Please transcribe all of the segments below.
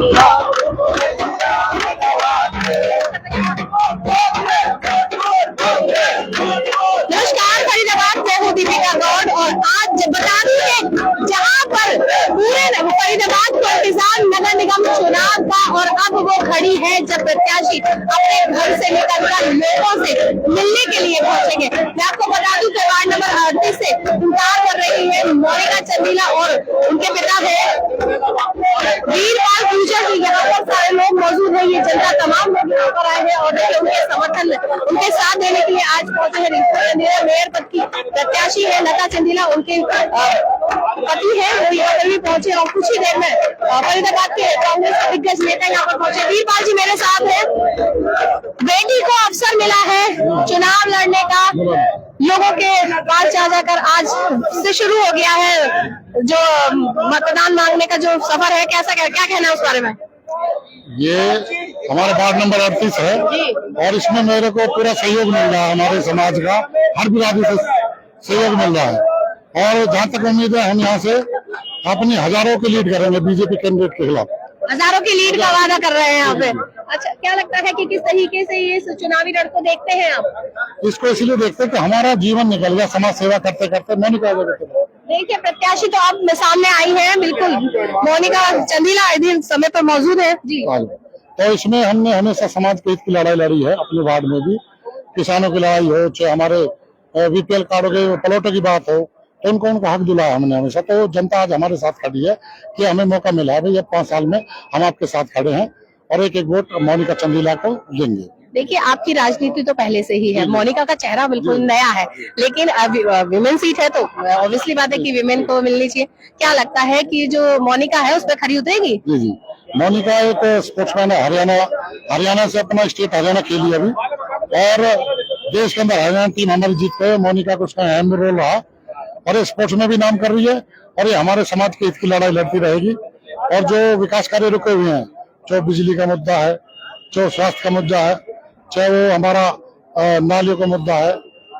नमस्कार, फरीदाबाद मैं हूँ दीपिका गौड़ और आज बता दूं कि जहाँ पर पूरे फरीदाबाद को इंतजार नगर निगम चुनाव का और अब वो खड़ी है जब प्रत्याशी अपने घर से निकलकर लोगों से मिलने के लिए पहुंचेंगे। मैं आपको बता दूं कि वार्ड नंबर 38 से इंतजार कर रही है मोनिका चंदीला और उनके पिता है वीरपाल पूजा जी। यहाँ पर सारे लोग मौजूद है, ये जनता तमाम लोग यहाँ पर आए हैं और उनके समर्थन उनके साथ देने के लिए आज पहुंचे हैं। रिंकू चंदीला मेयर पद की प्रत्याशी है, लता चंदीला उनके पति है, वो यहाँ पर भी पहुंचे और कुछ ही देर में फरीदाबाद के कांग्रेस के दिग्गज नेता यहाँ पर पहुंचे। वीरपाल जी मेरे साथ है, बेटी को अवसर मिला है चुनाव लड़ने का, लोगों के पास जा जाकर आज से शुरू हो गया है जो मतदान मांगने का जो सफर है, कैसा क्या कहना है उस बारे में? ये हमारा वार्ड नंबर 38 है और इसमें मेरे को पूरा सहयोग मिल रहा है, हमारे समाज का हर बिरादरी से सहयोग मिल रहा है और जहाँ तक उम्मीद है हम यहाँ से अपनी हजारों की लीड करेंगे बीजेपी कैंडिडेट के खिलाफ। हजारों की लीड का वादा कर रहे हैं यहाँ पे। अच्छा, क्या लगता है कि किस तरीके से ये चुनावी रण को देखते हैं आप? इसको इसलिए देखते हैं कि हमारा जीवन निकल गया समाज सेवा करते करते। मोनिका देखिए प्रत्याशी तो अब सामने आई है, बिल्कुल मोनिका चंदीला इस समय पर मौजूद है जी। तो इसमें हमने हमेशा समाज के हित की लड़ाई लड़ी है, अपने वार्ड में भी किसानों की लड़ाई हो, चाहे हमारे बीपीएल कार्डों के प्लॉटों की बात हो, तो उनका हक दिलाया हमने हमेशा। तो जनता आज हमारे साथ खड़ी है कि हमें मौका मिला है, भाई 5 साल में हम आपके साथ खड़े हैं और एक वोट मोनिका चंदीला को देंगे। देखिए आपकी राजनीति तो पहले से ही है, मोनिका का चेहरा बिल्कुल नया है, लेकिन विमेन सीट है तो ऑब्वियसली बात है कि विमेन को मिलनी चाहिए। क्या लगता है कि जो मोनिका है उस पर खरी उतरेगी? जी जी, मोनिका एक स्पोर्ट्समैन है, हरियाणा से अपना स्टेट हरियाणा खेली अभी और देश के अंदर हरियाणा टीम हमारी जीत पे मोनिका को उसका अहम रोल रहा और ये स्पोर्ट्स में भी नाम कर रही है और ये हमारे समाज के हित की लड़ाई लड़ती रहेगी। और जो विकास कार्य रुके हुए हैं, जो बिजली का मुद्दा है, जो स्वास्थ्य का मुद्दा है, चाहे वो हमारा नालियों का मुद्दा है,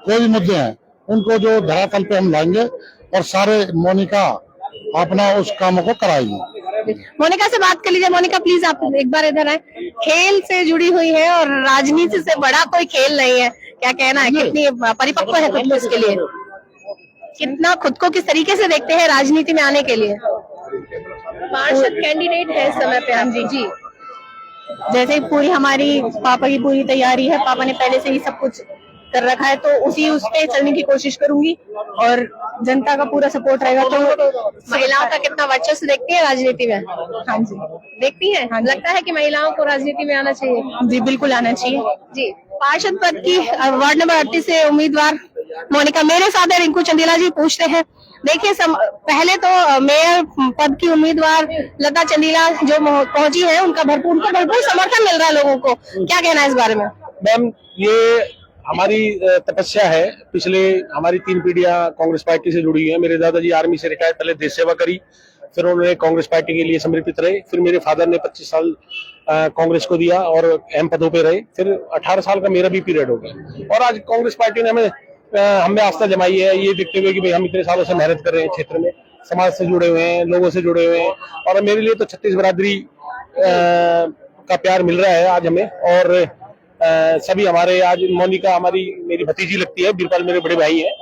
कोई भी मुद्दे हैं उनको जो धरातल पे हम लाएंगे और सारे मोनिका अपना उस कामों को कराएगी। मोनिका से बात कर लीजिए। मोनिका प्लीज आप एक बार इधर आए। खेल से जुड़ी हुई है और राजनीति से बड़ा कोई खेल नहीं है, क्या कहना है? कितनी परिपक्व है खुद को इसके लिए? कितना खुद को किस तरीके से देखते हैं राजनीति में आने के लिए? पार्षद कैंडिडेट है इस समय पे हम जी। जैसे पूरी हमारी पापा की पूरी तैयारी है, पापा ने पहले से ही सब कुछ कर रखा है, तो उस पे चलने की कोशिश करूंगी और जनता का पूरा सपोर्ट रहेगा। तो महिलाओं का कितना वर्चस्व देखती है राजनीति में? हाँ जी देखती है। हाँ, लगता है कि महिलाओं को राजनीति में आना चाहिए? जी बिल्कुल आना चाहिए जी। पार्षद पद की वार्ड नंबर 38 से उम्मीदवार मोनिका मेरे साथ है। रिंकू चंदीला जी पूछते हैं। देखिए पहले तो मेयर पद की उम्मीदवार लता चंदीला जो पहुंची है, उनका भरपूर समर्थन मिल रहा है लोगों को, क्या कहना है इस बारे में? मैम ये हमारी तपस्या है, पिछले हमारी 3 पीढ़ियां कांग्रेस पार्टी से जुड़ी हुई है। मेरे दादाजी आर्मी से रिटायर, पहले देश सेवा करी, फिर उन्होंने कांग्रेस पार्टी के लिए समर्पित रहे, फिर मेरे फादर ने 25 साल कांग्रेस को दिया और अहम पदों पे रहे, फिर 18 साल का मेरा भी पीरियड हो गया और आज कांग्रेस पार्टी ने हमें आस्था जमाई है, ये देखते हुए कि भाई हम इतने सालों से मेहनत कर रहे हैं, क्षेत्र में समाज से जुड़े हुए हैं, लोगों से जुड़े हुए हैं और मेरे लिए तो 36 बिरादरी का प्यार मिल रहा है आज हमें। और सभी हमारे आज मोनिका हमारी मेरी भतीजी लगती है, बीरपाल मेरे बड़े भाई हैं,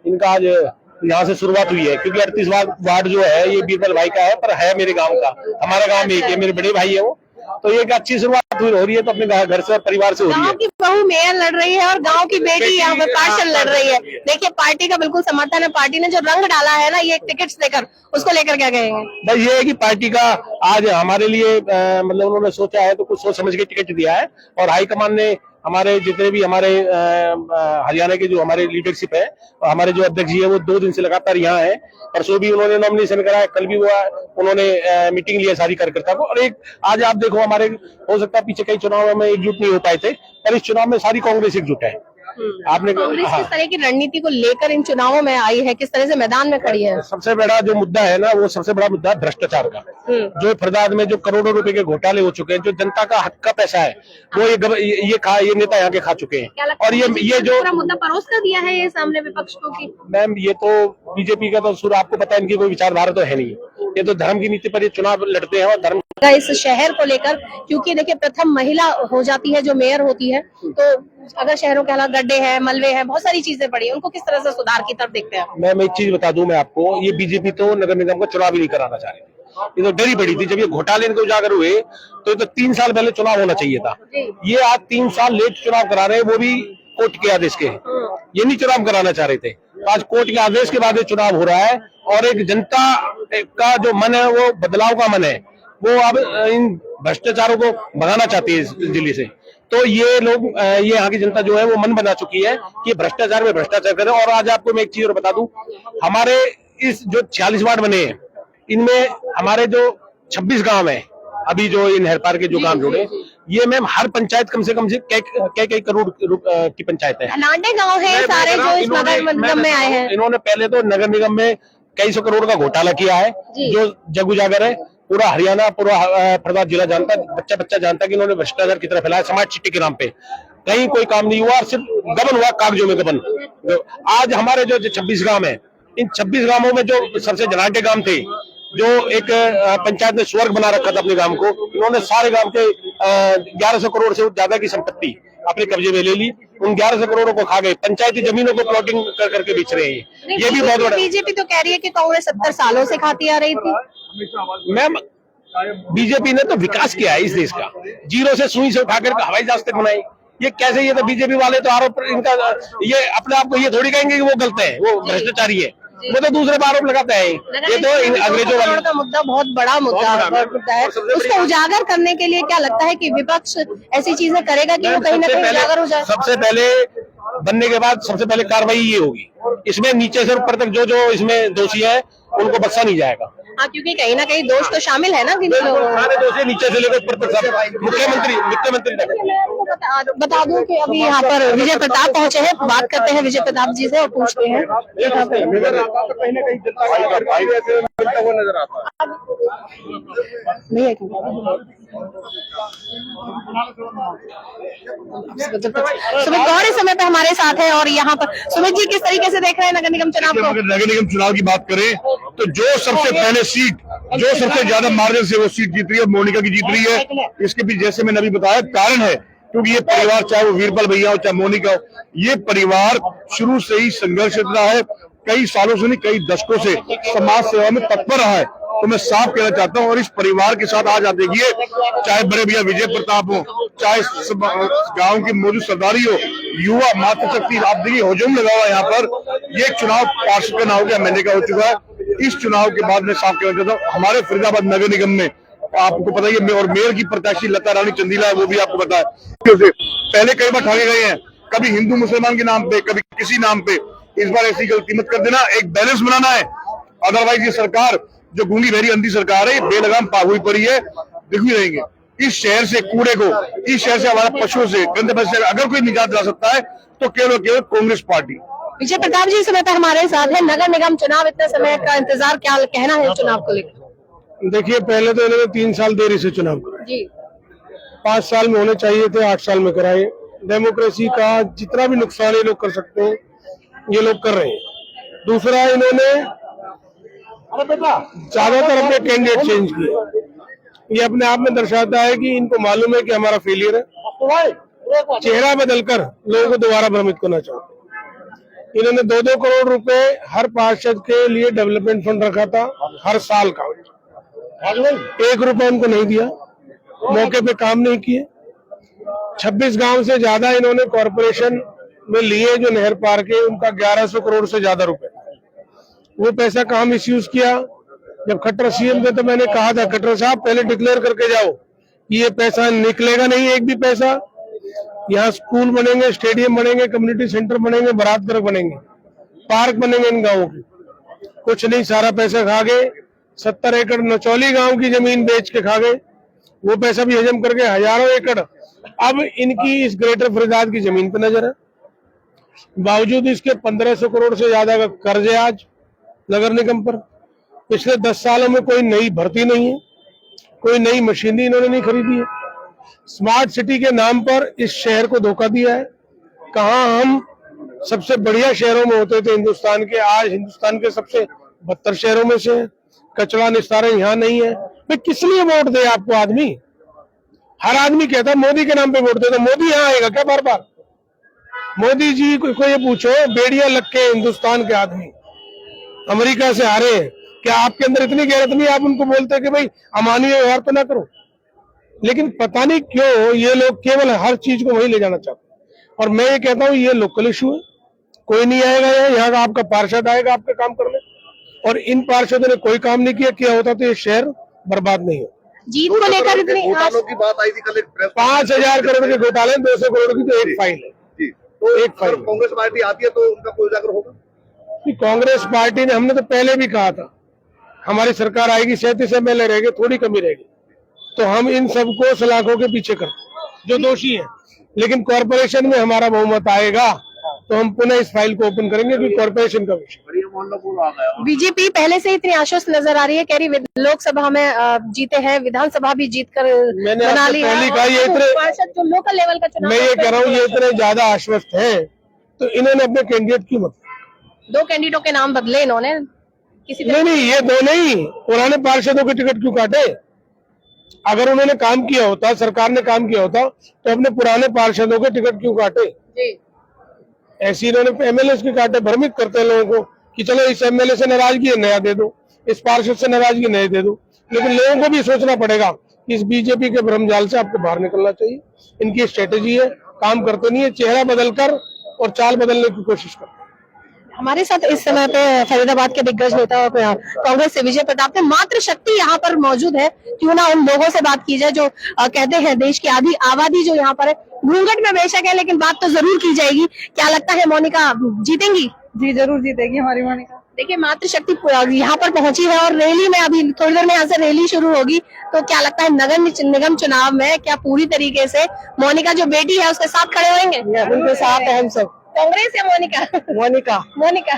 इनका आज यहाँ से शुरुआत हुई है क्योंकि 38 वार्ड जो है ये बीरपाल भाई का है, पर है मेरे गांव का, हमारा गांव में एक है, मेरे बड़े भाई है वो, तो ये एक अच्छी शुरुआत हो रही है तो अपने घर से और परिवार से हो रही है। गांव की बहू मेयर लड़ रही है और गांव की बेटी यहाँ पर पार्षद लड़ रही है। देखिए पार्टी का बिल्कुल समर्थन है, पार्टी ने जो रंग डाला है ना ये टिकट्स देकर, उसको लेकर क्या कहेंगे? बस ये है कि पार्टी का आज हमारे लिए मतलब उन्होंने सोचा है तो कुछ सोच समझ के टिकट दिया है और हाईकमान ने हमारे जितने भी हमारे हरियाणा के जो हमारे लीडरशिप है, हमारे जो अध्यक्ष जी है वो 2 दिन से लगातार यहाँ है, परसों भी उन्होंने नॉमिनेशन कराया, कल भी उन्होंने मीटिंग लिया सारी कार्यकर्ता को। और एक आज आप देखो हमारे हो सकता है पीछे कई चुनाव में एकजुट नहीं हो पाए थे, पर इस चुनाव में सारी कांग्रेस एकजुट है आपने कांग्रेस हाँ, किस तरह की रणनीति को लेकर इन चुनावों में आई है, किस तरह से मैदान में खड़ी है? सबसे बड़ा जो मुद्दा है ना, वो सबसे बड़ा मुद्दा है भ्रष्टाचार का। जो फरदाद में जो करोड़ों रुपए के घोटाले हो चुके हैं, जो जनता का हक का पैसा है, वो ये नेता यहाँ के खा चुके क्या हैं। लगता और है ये जो पूरा मुद्दा परोस कर दिया है ये सामने विपक्ष को की? मैम, ये तो बीजेपी का तो सुर आपको पता है, इनकी कोई विचारधारा तो है नहीं। ये तो धर्म की नीति पर ये चुनाव लड़ते हैं और धर्म इस शहर को लेकर, क्योंकि देखिए प्रथम महिला हो जाती है जो मेयर होती है, तो अगर शहरों के हालात गड्ढे हैं, मलबे हैं, बहुत सारी चीजें पड़ी हैं, उनको किस तरह से सुधार की तरफ देखते हैं? मैम, एक चीज बता दूं मैं आपको, ये बीजेपी तो नगर निगम का चुनाव ही नहीं कराना चाह रही थी। ये तो डरी पड़ी थी। जब ये घोटाले इनके उजागर हुए तो 3 साल पहले चुनाव होना चाहिए था। ये आज 3 साल लेट चुनाव करा रहे हैं, वो भी कोर्ट के आदेश के। ये नहीं चुनाव कराना चाह रहे थे, तो आज कोर्ट के आदेश के बाद ये चुनाव हो रहा है। और एक जनता का जो मन है, वो बदलाव का मन है, वो अब इन भ्रष्टाचारों को भगाना चाहती है इस दिल्ली से। तो ये लोग, ये यहाँ की जनता जो है वो मन बना चुकी है कि भ्रष्टाचार में भ्रष्टाचार करें। और आज आपको मैं एक चीज और बता दूं, हमारे इस जो 46 वार्ड बने हैं, इनमें हमारे जो 26 गांव है, अभी जो इन नहर पार के जो गांव जुड़े, ये मैम हर पंचायत कम से कई करोड़ की पंचायत है। अनाडे गांव है सारे जो इस नगर निगम में आए हैं। इन्होंने पहले तो नगर निगम में कई सौ करोड़ का घोटाला किया है, जो जग उजागर है। पूरा हरियाणा, पूरा फरदाद जिला जानता है, बच्चा जानता है कि इन्होंने भ्रष्टाचार कितना फैलाया समाज चिट्ठी के नाम पे। कहीं कोई काम नहीं हुआ, सिर्फ गबन हुआ, कागजों में गबन। आज हमारे जो 26 गांव है, इन 26 गांवों में जो सबसे जनाटे गांव थे, जो एक पंचायत ने स्वर्ग बना रखा था अपने गांव को, इन्होंने सारे गांव के 1100 करोड़ से ज्यादा की संपत्ति अपने कब्जे में ले ली। उन 1100 करोड़ों को खा गए, पंचायती जमीनों को प्लॉटिंग कर करके बेच रहे हैं। ये भी बहुत बड़ा। बीजेपी तो कह रही है कि कांग्रेस 70 सालों से खाती आ रही थी। मैम, बीजेपी ने तो विकास किया है इस देश का, जीरो से सुई से उठाकर हवाई जहाज तक बनाई। ये कैसे? ये तो बीजेपी वाले तो आरोप, इनका ये अपने आप को ये थोड़ी कहेंगे कि वो गलत है, वो भ्रष्टाचारी है, वो तो दूसरे पर आरोप लगाता है। ये तो अंग्रेजों वाले का मुद्दा बहुत बड़ा मुद्दा है। उसको उजागर करने के लिए क्या लगता है कि विपक्ष ऐसी चीजें करेगा कि वो कहीं ना कहीं उजागर हो जाए? सबसे पहले बनने के बाद सबसे पहले कार्रवाई ये होगी, इसमें नीचे से ऊपर तक जो इसमें दोषी है उनको बख्शा नहीं जाएगा। हाँ, क्योंकि कहीं ना कहीं दोष तो शामिल है ना, सारे दोषी नीचे से लेकर ऊपर तक, सब मुख्यमंत्री तक। बता दूं कि अभी यहाँ पर विजय प्रताप पहुंचे हैं, बात करते हैं विजय प्रताप जी से और पूछते हैं। सुमित गौड़ इस समय पे हमारे साथ है और यहाँ पर सुमित जी किस तरीके से देख रहे हैं नगर निगम चुनाव को? अगर नगर निगम चुनाव की बात करें तो जो सबसे पहले सीट, जो सबसे ज्यादा मार्जिन से वो सीट जीत रही है, मोनिका की जीत रही है। इसके पीछे जैसे मैंने अभी बताया कारण है, क्योंकि ये परिवार, चाहे वो वीरपाल भैया हो चाहे मोनिका हो, ये परिवार शुरू से ही संघर्षरत रहा है, कई सालों से नहीं कई दशकों से समाज सेवा में तत्पर रहा है। तो मैं साफ कहना चाहता हूँ, और इस परिवार के साथ आज आप देखिए, चाहे बड़े भैया विजय प्रताप हो, चाहे गांव की मौजूद सरदारी हो, युवा मातृशक्ति, आप देखिए हुजूम लगा हुआ यहाँ पर। ये चुनाव पार्षद का ना हो गया, महीने का हो चुका है। इस चुनाव के बाद मैं साफ कहना चाहता हूँ, हमारे फरीदाबाद नगर निगम में आपको पता ही है, और मेयर की प्रत्याशी लता रानी चंदीला है, वो भी आपको पता है। पहले कई बार ठाने गए हैं, कभी हिंदू मुसलमान के नाम पे, कभी किसी नाम पे। इस बार ऐसी गलती मत कर देना, एक बैलेंस बनाना है। अदरवाइज ये सरकार जो गूंगी बहरी अंधी सरकार है, बेलगाम हुई पड़ी है, दिख भी रहेंगे। इस शहर से कूड़े को, इस शहर से हमारे पशुओं से, गंदे बस से अगर कोई निजात दिला सकता है तो केवल कांग्रेस पार्टी। विजय प्रताप जी इस समय पे हमारे साथ है। नगर निगम चुनाव, इतने समय का इंतजार, क्या कहना है चुनाव को लेकर? देखिए, पहले तो इन्होंने 3 साल देरी से चुनाव कराए जी, 5 साल में होने चाहिए थे, 8 साल में कराए। डेमोक्रेसी का जितना भी नुकसान ये लोग कर सकते हैं, ये लोग कर रहे हैं। दूसरा, इन्होंने ज्यादातर अपने कैंडिडेट चेंज किए। ये अपने आप में दर्शाता है कि इनको मालूम है कि हमारा फेलियर है, चेहरा बदलकर लोगों को दोबारा भ्रमित करना चाहते। इन्होंने 2-2 करोड़ रुपए हर पार्षद के लिए डेवलपमेंट फंड रखा था, हर साल का। 1 रुपया उनको नहीं दिया, मौके पे काम नहीं किए। 26 गांव से ज्यादा इन्होंने कॉर्पोरेशन में लिए, जो नहर पार के, उनका 1100 करोड़ से ज्यादा रुपए। वो पैसा कहाँ मिसयूज किया? जब खट्टर सीएम थे तो मैंने कहा था, खट्टर साहब पहले डिक्लेयर करके जाओ कि ये पैसा निकलेगा नहीं, एक भी पैसा। यहाँ स्कूल बनेंगे, स्टेडियम बनेंगे, कम्युनिटी सेंटर बनेंगे, बारात घर बनेंगे, पार्क बनेंगे इन गाँवों के, कुछ नहीं, सारा पैसा खा गए। 70 एकड़ नचौली गांव की जमीन बेच के खा गए, वो पैसा भी हजम करके हजारों एकड़ अब इनकी इस ग्रेटर फरीदाबाद की जमीन पे नजर है। बावजूद इसके 1500 करोड़ से ज्यादा का कर्ज है आज नगर निगम पर। पिछले 10 सालों में कोई नई भर्ती नहीं है, कोई नई मशीनरी इन्होंने नहीं खरीदी है। स्मार्ट सिटी के नाम पर इस शहर को धोखा दिया है। कहाँ हम सबसे बढ़िया शहरों में होते थे हिंदुस्तान के, आज हिंदुस्तान के सबसे 72 शहरों में से कचरा निस्तारण यहाँ नहीं है। भाई किस लिए वोट दे आपको आदमी? हर आदमी कहता है मोदी के नाम पे वोट दे, तो मोदी यहाँ आएगा क्या बार बार? मोदी जी को ये पूछो, बेड़िया लग के हिंदुस्तान के आदमी अमेरिका से आ रहे हैं, क्या आपके अंदर इतनी गैरत नहीं? आप उनको बोलते कि भाई अमानवीय व्यवहार तो ना करो। लेकिन पता नहीं क्यों ये लोग केवल हर चीज को वही ले जाना चाहते हैं। और मैं ये कहता हूँ ये लोकल इशू है, कोई नहीं आएगा यहाँ का आपका पार्षद आएगा आपका काम करने, और इन पार्षदों ने कोई काम नहीं किया होता तो ये शहर बर्बाद नहीं हो। जीत को लेकर इतनी घोटालों की बात आई थी कल एक प्रेस 5000 करोड़ के घोटाले, 200 करोड़ की तो एक फाइल है। जी, तो एक फाइल। कांग्रेस पार्टी आती है तो उनका कोई उजागर होगा? कांग्रेस पार्टी ने, हमने तो पहले भी कहा था हमारी सरकार आएगी 37 MLA रहेंगे, थोड़ी कमी रहेगी, तो हम इन सबको सलाखों के पीछे करते जो दोषी है। लेकिन कॉर्पोरेशन में हमारा बहुमत आएगा तो हम पुनः इस फाइल को ओपन करेंगे, क्योंकि कॉर्पोरेशन का विषय। बीजेपी पहले से इतनी आश्वस्त नजर आ रही है, कह रही लोकसभा में जीते हैं, विधानसभा भी जीत कर मैंने बना ली पहले है, कहा ये इतने, पार्षद जो लोकल लेवल का चुनाव, मैं ये कह रहा हूँ ये इतने ज्यादा आश्वस्त है तो इन्होंने अपने कैंडिडेट क्यों मत? 2 कैंडिडेटों के नाम बदले इन्होंने किसी नहीं, ये 2 नहीं, पुराने पार्षदों के टिकट क्यों काटे? अगर उन्होंने काम किया होता, सरकार ने काम किया होता, तो अपने पुराने पार्षदों के टिकट क्यों काटे? ऐसे इन्होंने MLA के काटे, भ्रमित करते हैं लोगों को कि चलो इस MLA से नाराजगी है नया दे दो, इस पार्षद से नाराजगी नया दे दो। लेकिन लोगों को भी सोचना पड़ेगा कि इस बीजेपी के भ्रमजाल से आपको बाहर निकलना चाहिए। इनकी स्ट्रेटेजी है, काम करते नहीं है, चेहरा बदलकर और चाल बदलने की कोशिश करते। हमारे साथ इस समय पे फरीदाबाद के दिग्गज नेता कांग्रेस से विजय प्रताप ने मातृ शक्ति यहाँ पर मौजूद है, क्यों ना उन लोगों से बात की जाए जो कहते हैं देश की आधी आबादी जो यहाँ पर है, घूंघट में बेशक है लेकिन बात तो जरूर की जाएगी। क्या लगता है मोनिका जीतेंगी? जी जरूर जीतेगी हमारी मोनिका। देखिए मातृशक्ति यहाँ पर पहुंची है और रैली में अभी थोड़ी देर में यहाँ से रैली शुरू होगी, तो क्या लगता है नगर निगम चुनाव में क्या पूरी तरीके से मोनिका जो बेटी है उसके साथ खड़े होंगे? उनके साथ है हम सब। कांग्रेस या मोनिका? मोनिका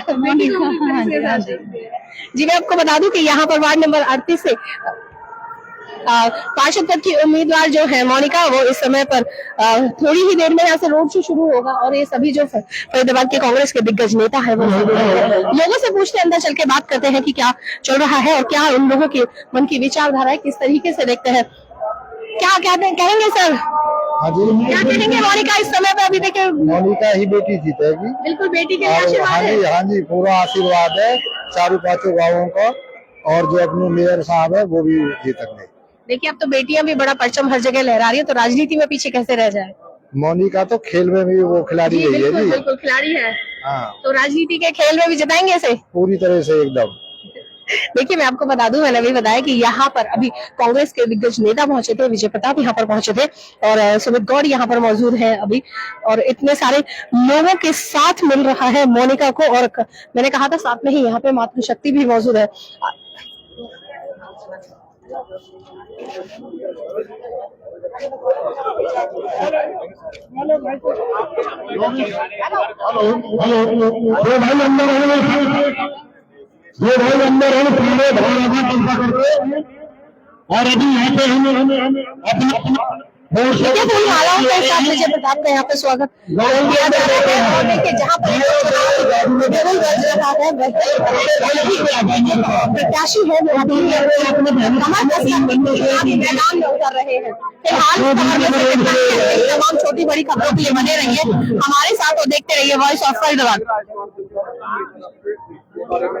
जी मैं आपको बता दूं कि यहाँ पर वार्ड नंबर 38 से पार्षद पद की उम्मीदवार जो है मोनिका, वो इस समय पर थोड़ी ही देर में यहाँ से रोड शो शुरू होगा और ये सभी जो फरीदाबाद के कांग्रेस के दिग्गज नेता है वो लोगों से पूछते अंदर चल के बात करते हैं कि क्या चल रहा है और क्या उन लोगों की मन की विचारधारा है, किस तरीके से देखते हैं। क्या कहते हैं, कहेंगे सर? हाँ जी, क्या कहेंगे मोनिका इस समय पे? अभी देखिए मोनिका ही बेटी जीतेगी। बिल्कुल बेटी के आशीर्वाद है। हाँ जी, पूरा आशीर्वाद है चारों पांचों गाँवों का, और जो अपने मेयर साहब है वो भी जीतेंगे। देखिए अब तो बेटियां भी बड़ा परचम हर जगह लहरा रही है, तो राजनीति में पीछे कैसे रह जाए? मोनिका तो खेल में भी वो खिलाड़ी रही है जी। बिल्कुल खिलाड़ी है। हाँ, तो राजनीति के खेल में भी जिताएंगे इसे पूरी तरह से एकदम। देखिए मैं आपको बता दूं, मैंने भी बताया कि यहाँ पर अभी कांग्रेस के दिग्गज नेता पहुंचे थे, विजय प्रताप यहाँ पर पहुंचे थे और सुमित गौड़ यहाँ पर मौजूद है अभी, और इतने सारे लोगों के साथ मिल रहा है मोनिका को। और मैंने कहा था साथ में ही यहाँ पे मातृशक्ति भी मौजूद है। दो भाई अंदर है, पूरे करते, और अभी यहाँ पे हमें देखिए पूरी मालाओं के साथ विजय प्रताप का यहाँ पे स्वागत किया जा रहा है। और देखिए जहाँ पर बिल्कुल गरज रहा है प्रत्याशी है वो अभी कमर कस चुनावी मैदान में उतर रहे हैं। फिलहाल तमाम छोटी बड़ी खबरों के लिए बने रहिए हमारे साथ और देखते रहिए वॉइस ऑफ फरीदाबाद।